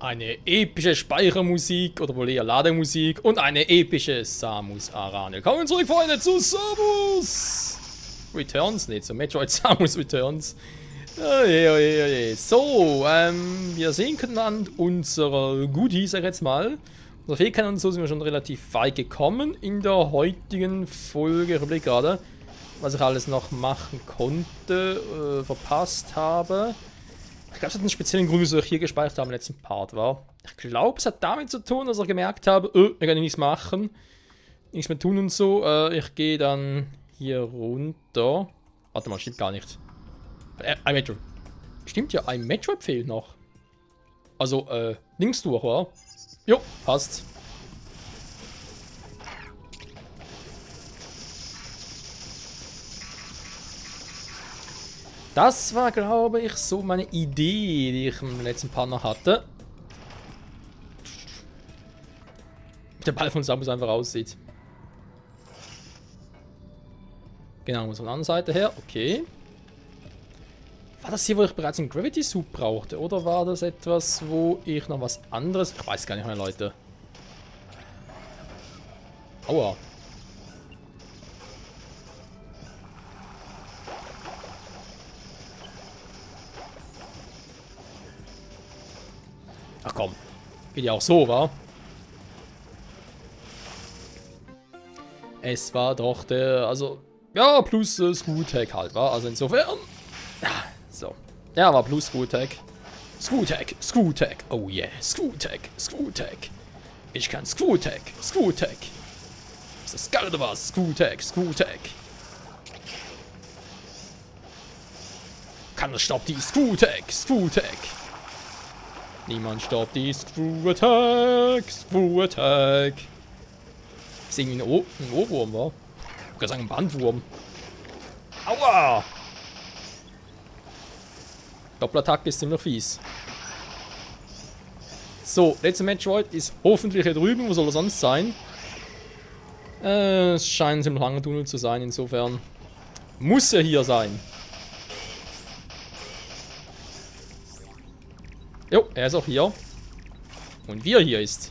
Eine epische Speichermusik oder wohl eher Lademusik und eine epische Samus Aran. Willkommen zurück, Freunde, zu Samus Returns, nicht zu Metroid Samus Returns. Oje, oje, oje. So, wir sehen können an unserer Goodies, sag ich jetzt mal. Unser Fähigkeiten und so sind wir schon relativ weit gekommen in der heutigen Folge. Ich überlege gerade, was ich alles noch machen konnte, verpasst habe. Ich glaube, es hat einen speziellen Grund, wieso ich hier gespeichert habe im letzten Part war. Ich glaube, es hat damit zu tun, dass ich gemerkt habe, ich kann nichts machen. Nichts mehr tun und so. Ich gehe dann hier runter. Warte mal, stimmt gar nicht. Ein Metroid. Stimmt ja, ein Metroid fehlt noch. Also, links durch, oder? Jo, passt. Das war, glaube ich, so meine Idee, die ich im letzten Part noch hatte. Der Ball von Samus einfach aussieht. Genau, muss von der anderen Seite her. Okay. War das hier, wo ich bereits einen Gravity Suit brauchte? Oder war das etwas, wo ich noch was anderes... Ich weiß gar nicht mehr, Leute. Aua. Ach komm. Geht ja auch so, wa? Es war doch der... Also... Ja, plus Screw-Tag halt, wa? Also insofern... Ja, so. Ja, war plus Screw-Tag. Screw-Tag, Screw-Tag. Oh yeah. Screw-Tag, Screw-Tag. Ich kann Screw-Tag, Screw-Tag. Ist das geil oder was? Screw-Tag, Screw-Tag. Keiner stoppt die Screw-Tag, Screw-Tag. Niemand stoppt die Screw-Attack, Screw-Attack. Ist irgendwie ein Ohrwurm, wa? Ich kann sagen, ein Bandwurm. Aua! Doppelattacke ist ziemlich fies. So, letzter Metroid ist hoffentlich hier drüben. Wo soll er sonst sein? Es scheint ein ziemlich langer Tunnel zu sein, insofern muss er hier sein. Jo, er ist auch hier. Und wie er hier ist.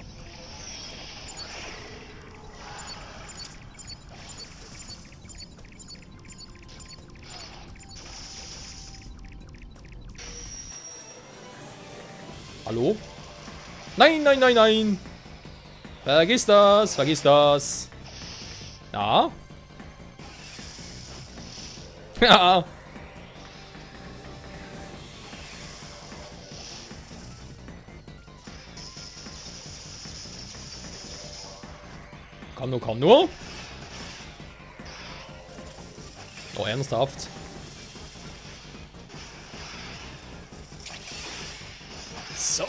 Hallo? Nein, nein, nein, nein! Vergiss das, vergiss das. Ja? Ja. Komm nur, komm nur. Oh, ernsthaft. So,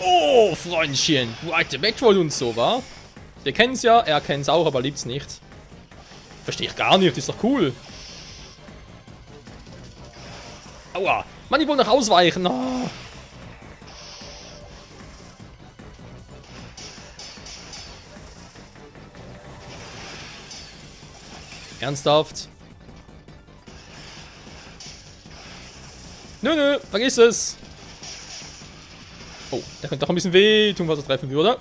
Freundchen. Du alte Metroid und so, wa? Wir kennen's ja, er kennt's auch, aber liebt's nicht. Verstehe ich gar nicht, ist doch cool. Aua. Mann, ich wollte noch ausweichen. Oh. Ernsthaft? Nö, nö, vergiss es. Oh, der könnte doch ein bisschen weh tun, was er treffen würde.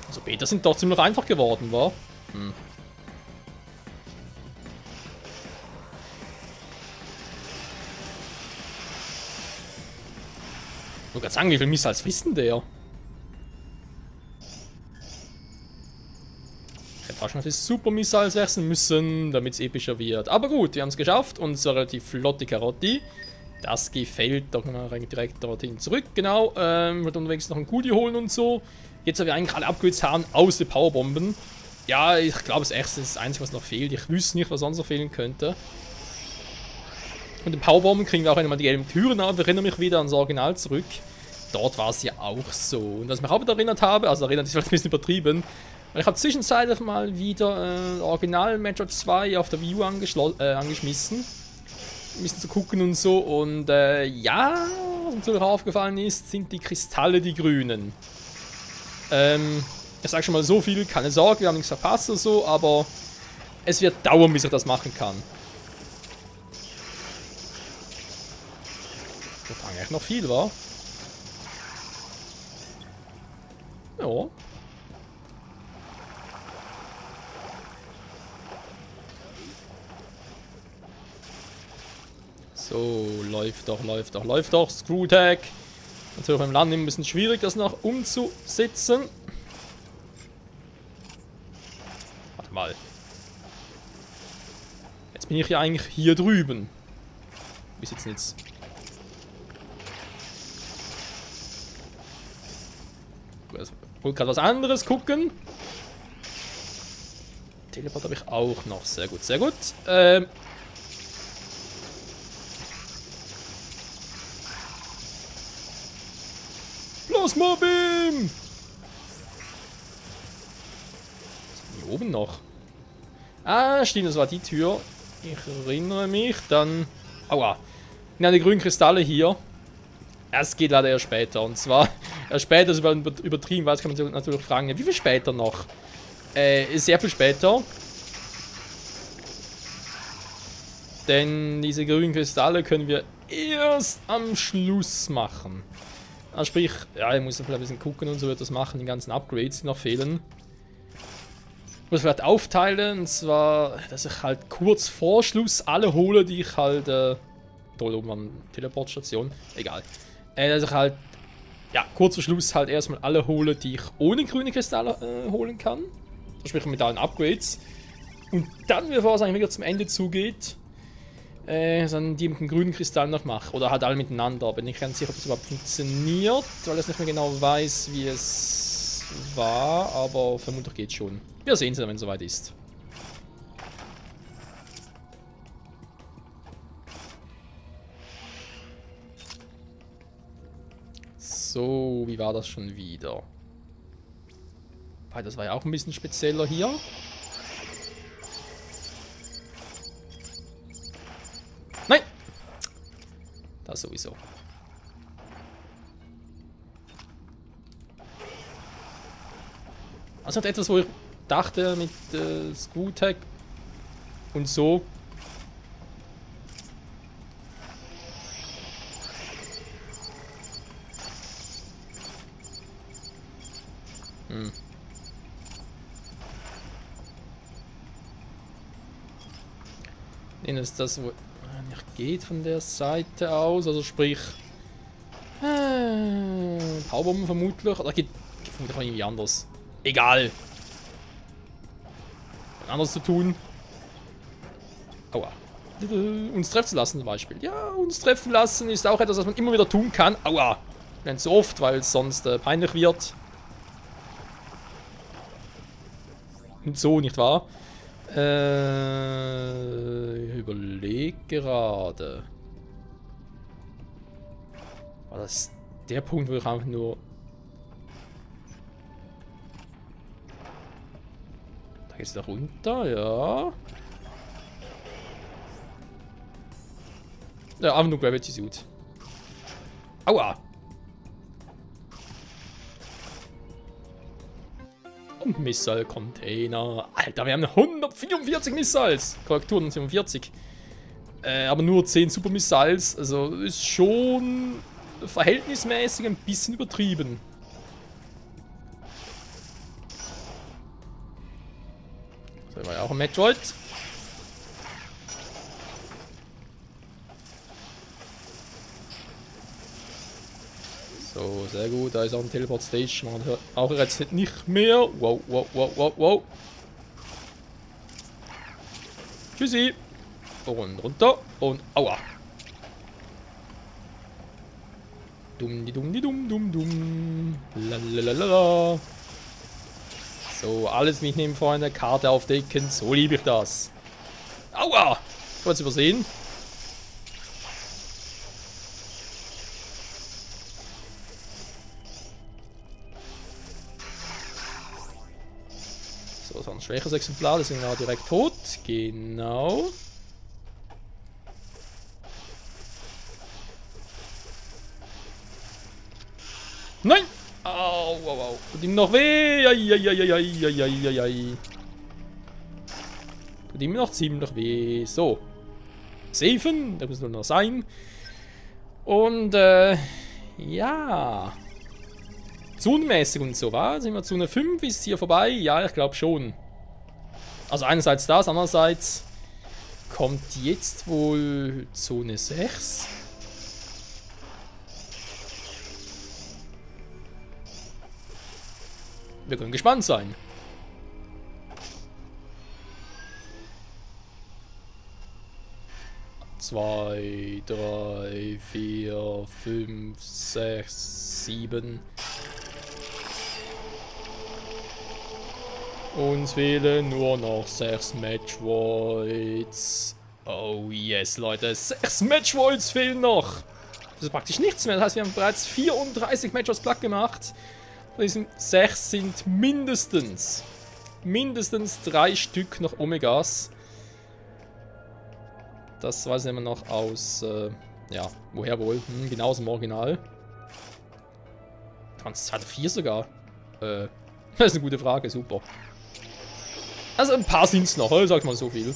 Also Beta sind doch ziemlich einfach geworden, wa? Hm. Ich wollte gerade sagen, wie viel Missiles wissen der? Fast noch das Super Missiles wechseln müssen, damit es epischer wird. Aber gut, wir haben es geschafft. Unsere relativ flotte Karotti. Das gefällt. Da können wir direkt dorthin zurück. Genau. Wird unterwegs noch ein Goodie holen und so. Jetzt haben wir eigentlich alle Upgrades haben, aus den Powerbomben. Ja, ich glaube, das ist das Einzige, was noch fehlt. Ich wüsste nicht, was sonst noch fehlen könnte. Und den Powerbomben kriegen wir auch einmal die gelben Türen auf. Ich erinnere mich wieder ans Original zurück. Dort war es ja auch so. Und was ich mich auch wieder erinnert habe, also erinnert ist vielleicht ein bisschen übertrieben. Ich habe zwischenzeitlich mal wieder Original Metroid 2 auf der Wii U angeschmissen. Ein bisschen zu gucken und so. Und ja, was mir natürlich aufgefallen ist, sind die Kristalle die grünen. Ich sage schon mal so viel, keine Sorge, wir haben nichts verpasst oder so, aber es wird dauern, bis ich das machen kann. echt noch viel, war. Ja. So, läuft doch, läuft doch, läuft doch. Screw-Tag. Natürlich beim Landen ein bisschen schwierig, das noch umzusetzen. Warte mal. Jetzt bin ich ja eigentlich hier drüben. Wie sieht's denn jetzt? Ich wollte gerade was anderes gucken. Teleport habe ich auch noch. Sehr gut, sehr gut. Plasma Beam! Hier oben noch. Ah, stimmt, das war die Tür. Ich erinnere mich. Dann... Aua. Ja, die grünen Kristalle hier. Es geht leider erst später. Und zwar, erst später ist übertrieben, weil kann man sich natürlich fragen, wie viel später noch? Sehr viel später. Denn diese grünen Kristalle können wir erst am Schluss machen. Also sprich, ja, ich muss vielleicht ein bisschen gucken und so wird das machen, die ganzen Upgrades, die noch fehlen. Ich muss vielleicht aufteilen, und zwar, dass ich halt kurz vor Schluss alle hole, die ich halt, toll, oben an Teleportstation, egal. Dass ich halt, ja, kurz vor Schluss halt erstmal alle hole, die ich ohne grüne Kristalle holen kann. Sprich mit allen Upgrades. Und dann, bevor es eigentlich wieder zum Ende zugeht, dann die mit dem grünen Kristall noch mache. Oder halt alle miteinander. Bin ich ganz sicher, ob das überhaupt funktioniert, weil ich nicht mehr genau weiß, wie es war. Aber vermutlich geht es schon. Wir sehen es dann, wenn es soweit ist. So, wie war das schon wieder? Weil das war ja auch ein bisschen spezieller hier. Nein! Das sowieso. Also etwas, wo ich dachte mit Screw-Tag und so. Den ist das, wo nicht geht von der Seite aus, also sprich Powerbomben vermutlich, oder geht vermutlich auch irgendwie anders. Egal. Anders zu tun. Aua. Uns treffen lassen zum Beispiel. Ja, uns treffen lassen ist auch etwas, was man immer wieder tun kann. Aua. Nicht so oft, weil es sonst peinlich wird. Und so, nicht wahr? Ich überlege gerade. War das der Punkt, wo ich einfach nur... Da geht's da runter, ja. Ja, einfach nur Gravity Suit. Aua! Und Missile Container. Alter, wir haben 144 Missiles. Korrektur 47. Aber nur 10 Super Missiles. Also ist schon verhältnismäßig ein bisschen übertrieben. So, war ja auch ein Metroid. So, sehr gut. Da ist auch ein Teleport Station. Man hört auch jetzt nicht mehr. Wow, wow, wow, wow, wow. Tschüssi. Und runter. Und aua. Dumm, die dumm, die dumm, dumm, dumm. Lalalala. So, alles mitnehmen, Freunde. Karte aufdecken. So liebe ich das. Aua. Kurz übersehen. So, das war ein schwächeres Exemplar, deswegen war er direkt tot. Genau. Nein! Au, au, au. Tut ihm noch weh. Ai. Tut ihm noch ziemlich weh. So. Safen, da muss nur noch sein. Und, ja. Zonenmäßig und so, was? Sind wir Zone 5? Ist hier vorbei? Ja, ich glaube schon. Also einerseits das, andererseits kommt jetzt wohl Zone 6. Wir können gespannt sein. Zwei, drei, vier, fünf, sechs, 7. Uns fehlen nur noch 6 Metroids. Oh yes, Leute. 6 Metroids fehlen noch. Das ist praktisch nichts mehr. Das heißt, wir haben bereits 34 Metroids platt gemacht. Von diesen 6 sind mindestens 3 Stück noch Omegas. Das weiß ich immer noch aus, ja, woher wohl? Genau aus dem Original. Trans 2 oder 4 sogar. Das ist eine gute Frage, super. Also ein paar sind es noch, sag mal so viel.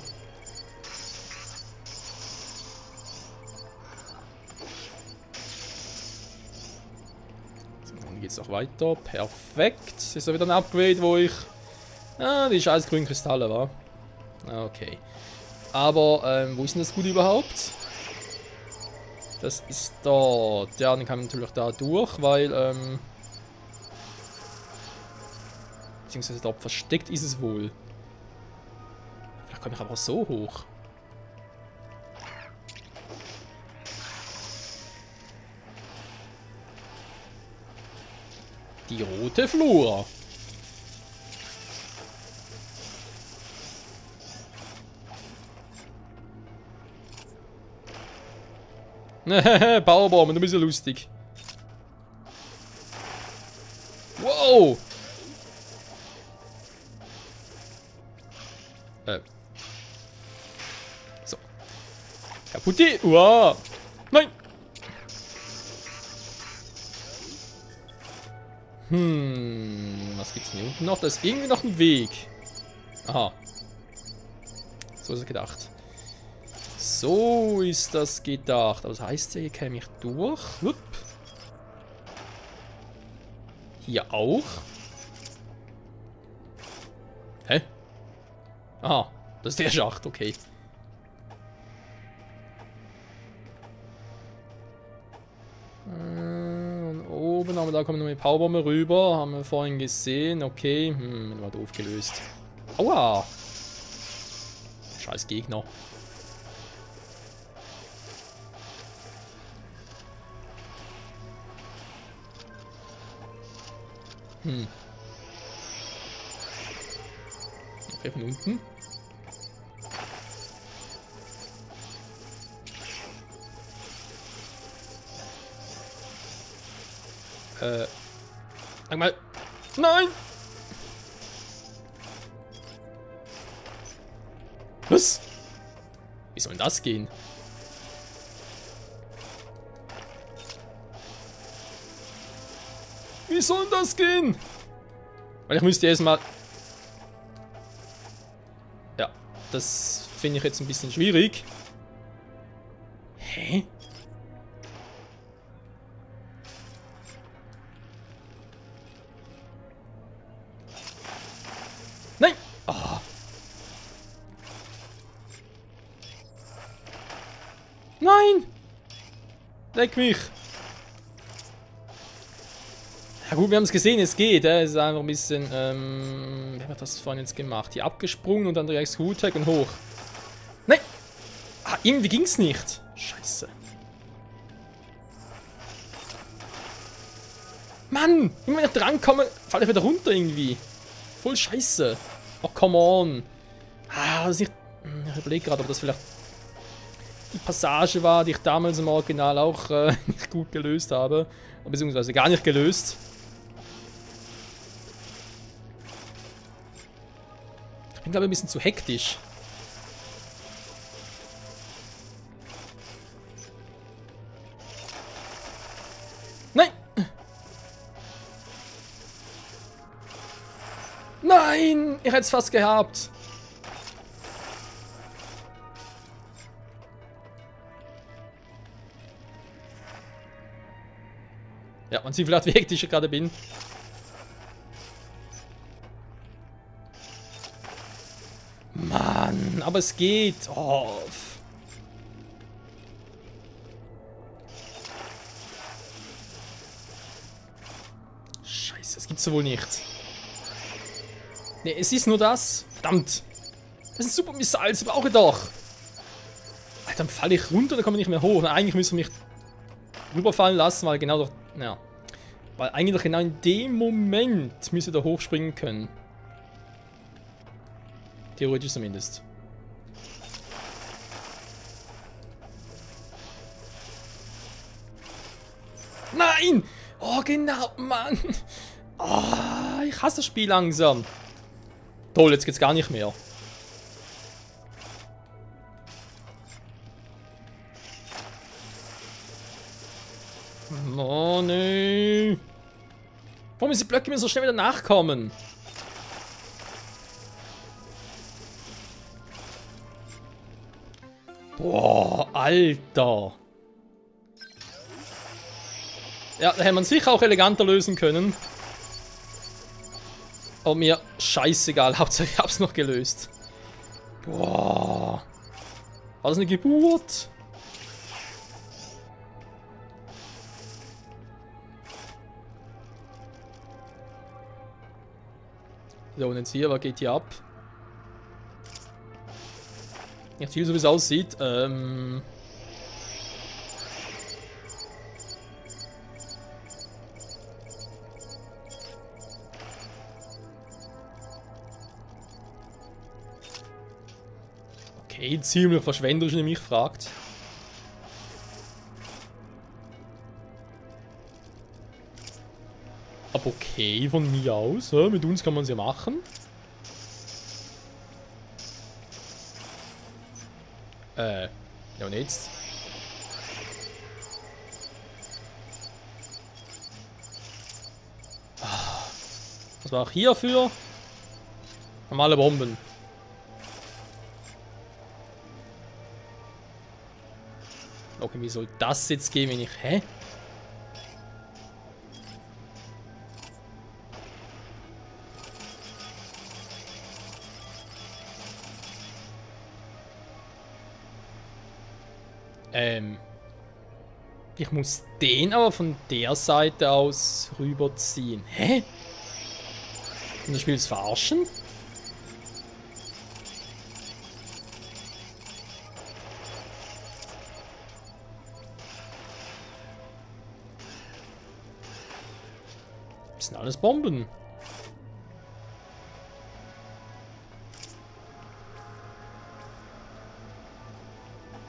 So, dann geht's noch weiter. Perfekt. Ist ja wieder ein Upgrade, wo ich... Ah, die scheiß grünen Kristalle, war. Okay. Aber, wo ist denn das Gute überhaupt? Das ist dort. Ja, dann kann man natürlich da durch, weil, beziehungsweise dort versteckt ist es wohl. Vielleicht komme ich aber so hoch. Die rote Flur. Powerbomb, du bist ja lustig. Wow! So. Kaputti! Wow! Nein! Was gibt's denn hier unten noch? Da ist irgendwie noch ein Weg. Aha. So ist es gedacht. So ist das gedacht. Aber das heißt ja, hier käme ich durch. Hup. Hier auch. Hä? Aha, das ist der Schacht, okay. Und oben, aber da kommen noch eine Powerbombe rüber. Haben wir vorhin gesehen. Okay, war doof gelöst. Aua! Scheiß Gegner. Okay, von unten. Sag mal. Nein! Was? Wie soll denn das gehen? Wie soll das gehen? Weil ich müsste erstmal... Ja, das finde ich jetzt ein bisschen schwierig. Hä? Nein! Oh. Nein! Leck mich! Ja gut, wir haben es gesehen, es geht. Es ist einfach ein bisschen, wie hat das vorhin jetzt gemacht? Hier abgesprungen und dann direkt Screwtag und hoch. Nein! Ah, irgendwie ging's nicht. Scheiße. Mann! Immer wenn ich drankomme, falle ich wieder runter irgendwie. Voll scheiße. Oh, come on. Ah, das ist nicht... Ich überlege gerade, ob das vielleicht die Passage war, die ich damals im Original auch nicht gut gelöst habe. Beziehungsweise gar nicht gelöst. Ich bin, glaube ich, ein bisschen zu hektisch. Nein! Nein! Ich hätte es fast gehabt. Ja, man sieht vielleicht, wie hektisch ich gerade bin. Mann, aber es geht. Oh. Scheiße, das gibt's ja wohl nicht. Ne, es ist nur das. Verdammt. Das sind Super Missiles, ich brauche doch. Alter, dann falle ich runter, dann komme ich nicht mehr hoch. Na, eigentlich müssen wir mich rüberfallen lassen, weil genau doch. Ja. Weil eigentlich genau in dem Moment müssen wir da hochspringen können. Theoretisch zumindest. Nein! Oh, genau, Mann! Oh, ich hasse das Spiel langsam. Toll, jetzt geht's gar nicht mehr. Oh, nee. Warum müssen die Blöcke mir so schnell wieder nachkommen? Boah, Alter. Ja, da hätte man sicher auch eleganter lösen können. Aber mir scheißegal, Hauptsache ich hab's noch gelöst. Boah. War das eine Geburt? So, und jetzt hier, was geht hier ab? Ja, viel so wie es aussieht. Okay, ziemlich verschwenderisch, wenn ihr mich fragt. Aber okay, von mir aus. Ja, mit uns kann man es ja machen. Ja und jetzt? Was war auch hierfür? Normale Bomben. Okay, wie soll das jetzt gehen, wenn ich... Hä? Ich muss den aber von der Seite aus rüberziehen. Hä? Und das Spiel ist verarschen? Das sind alles Bomben.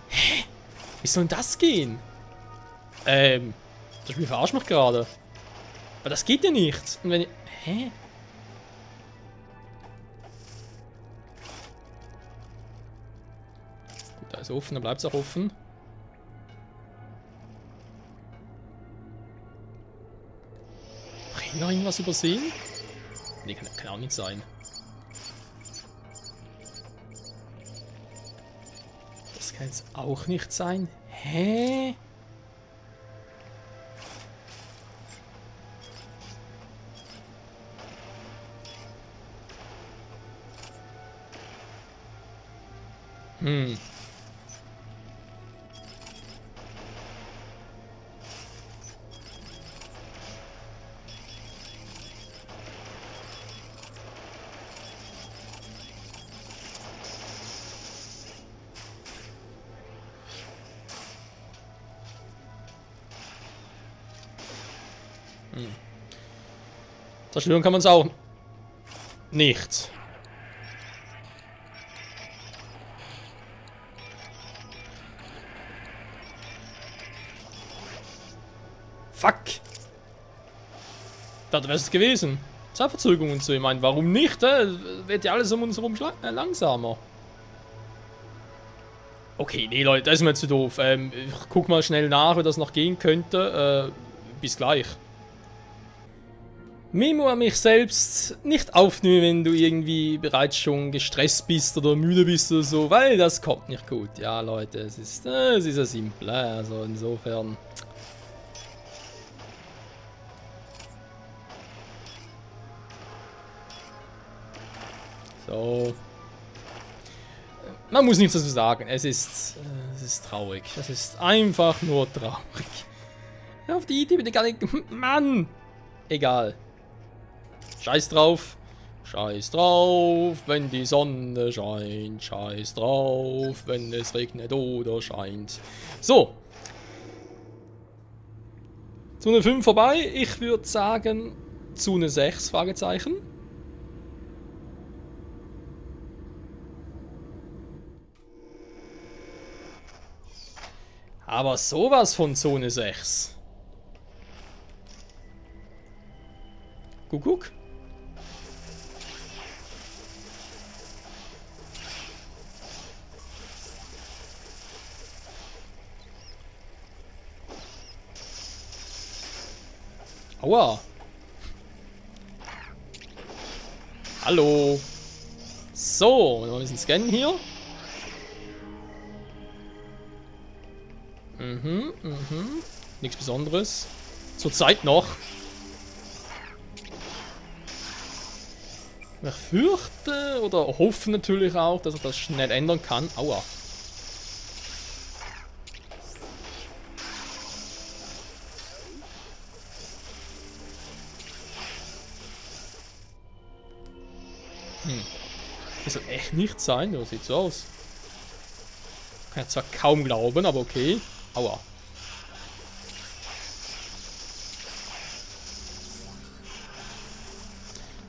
Hä? Wie soll denn das gehen? Das Spiel verarscht mich gerade. Aber das geht ja nicht. Und wenn ich... Hä? Gut, da ist offen, dann bleibt es auch offen. Hab ich noch irgendwas übersehen? Nee, kann auch nicht sein. Das kann jetzt auch nicht sein. Hä? Hm. Zerstören kann man es auch nicht. Fuck. Das wäre es gewesen. Zeitverzögerung und so. Ich meine, warum nicht? Wird ja alles um uns herum langsamer. Okay, nee, Leute, das ist mir zu doof. Ich guck mal schnell nach, wie das noch gehen könnte. Bis gleich. Memo an mich selbst, nicht aufnehmen, wenn du irgendwie bereits schon gestresst bist oder müde bist oder so, weil das kommt nicht gut. Ja, Leute, es ist ja simpel, also insofern. So. Man muss nichts dazu sagen. Es ist traurig. Es ist einfach nur traurig. Auf die Idee bin ich gar nicht... Mann! Egal. Scheiß drauf. Scheiß drauf, wenn die Sonne scheint. Scheiß drauf, wenn es regnet oder scheint. So. Zone 5 vorbei. Ich würde sagen, Zone 6, Fragezeichen. Aber sowas von Zone 6. Guck. Aua. Hallo. So, noch ein bisschen scannen hier. Nichts Besonderes. Zurzeit noch. Ich fürchte oder hoffe natürlich auch, dass er das schnell ändern kann. Aua. Das soll echt nicht sein, oder sieht so aus. Kann ich zwar kaum glauben, aber okay. Aua.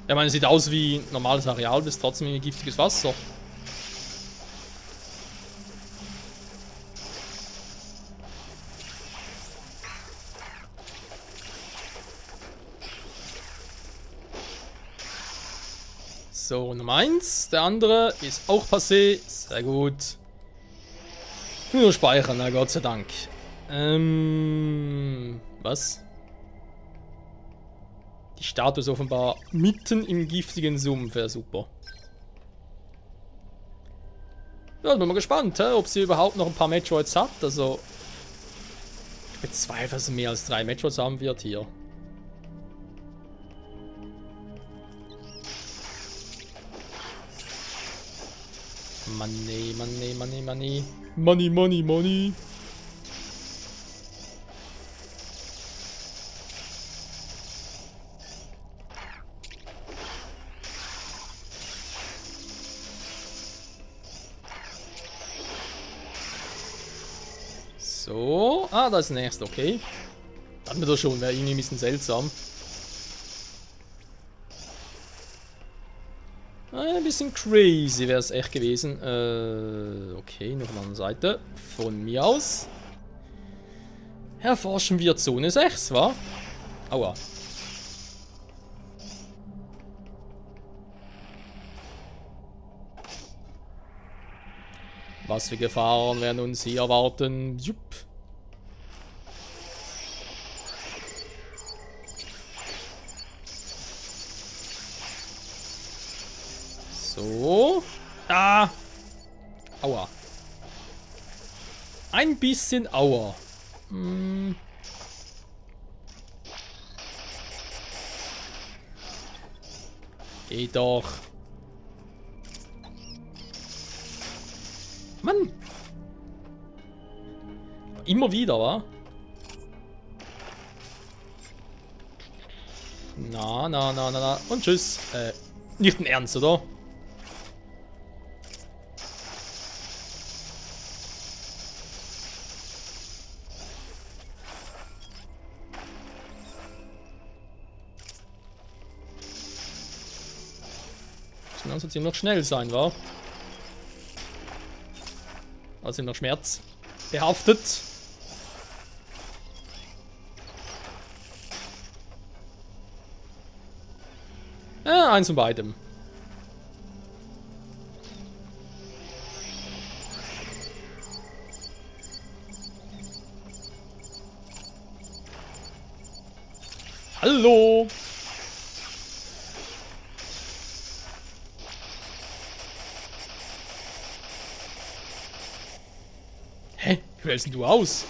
Ja, ich meine, es sieht aus wie normales Areal, bis trotzdem wie giftiges Wasser. So, Nummer 1. Der andere ist auch passé. Sehr gut. Nur speichern, na Gott sei Dank. Was? Die Statue ist offenbar mitten im giftigen Sumpf. Wäre super. Ja, bin mal gespannt, ob sie überhaupt noch ein paar Metroids hat. Also, ich bezweifle, dass sie mehr als 3 Metroids haben wird hier. Money, money, money, money. Money, money, money. So. Ah, da ist der nächste, okay. Hatten wir das schon, wäre irgendwie ein bisschen seltsam. Ein bisschen crazy wäre es echt gewesen. Okay, noch eine andere Seite. Von mir aus. Erforschen wir Zone 6, wa? Aua. Was für Gefahren werden uns hier erwarten? Jupp. So. Ah. Aua. Ein bisschen Aua. Geht doch. Mann. Immer wieder, wa? Na. Und tschüss. Nicht im Ernst, oder? Das wird noch schnell sein, wa? Also noch Schmerz behaftet. Ja, eins von beidem. Hallo! Hä? Wie wählst du aus?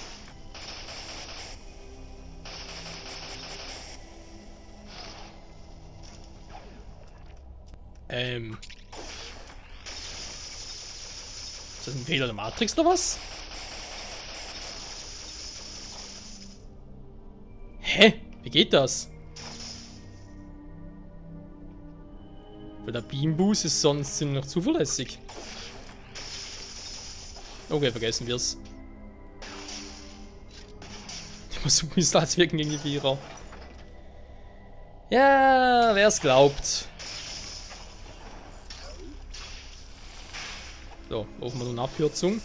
Ist das ein Fehler der Matrix oder was? Hä? Wie geht das? Weil der Beam-Boost ist sonst ziemlich noch zuverlässig. Okay, vergessen wir's. Ich muss so Missiles wirken gegen die Vierer. Ja, wer es glaubt. So, brauchen wir noch eine Abkürzung.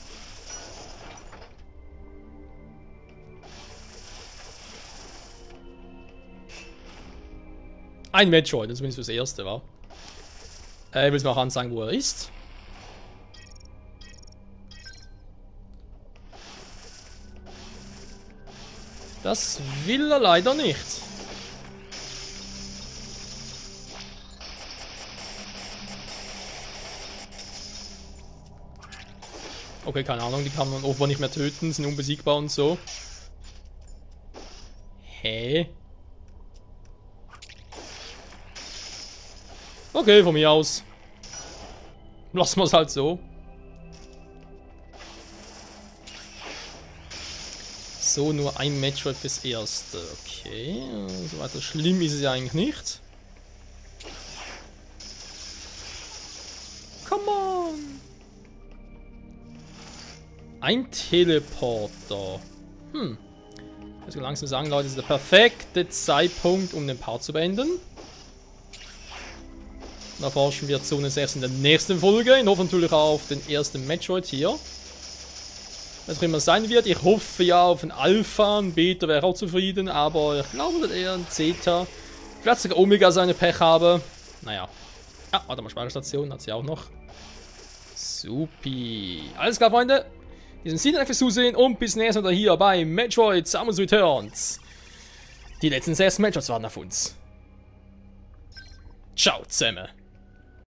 Ein Metroid, das ist zumindest das erste, wa? Ich will es mal anzeigen, wo er ist. Das will er leider nicht. Okay, keine Ahnung, die kann man offenbar nicht mehr töten, sind unbesiegbar und so. Hä? Okay, von mir aus. Lassen wir es halt so. So, nur ein Metroid fürs erste. Okay, so weiter schlimm ist es ja eigentlich nicht. Come on! Ein Teleporter. Also langsam sagen, Leute, das ist der perfekte Zeitpunkt, um den Part zu beenden. Da erforschen wir Zone 6 in der nächsten Folge. Ich hoffe natürlich auch auf den ersten Metroid hier. Was auch immer sein wird. Ich hoffe ja auf ein Alpha, ein Beta wäre auch zufrieden, aber ich glaube, dass eher ein Zeta. Vielleicht sogar Omega seine Pech habe. Naja. Ah, warte mal, Speicherstation hat sie auch noch. Supi. Alles klar, Freunde. In diesem Sinne, fürs Zusehen und bis nächstes Mal hier bei Metroid Samus Returns. Die letzten 6 Metroids waren auf uns. Ciao zusammen.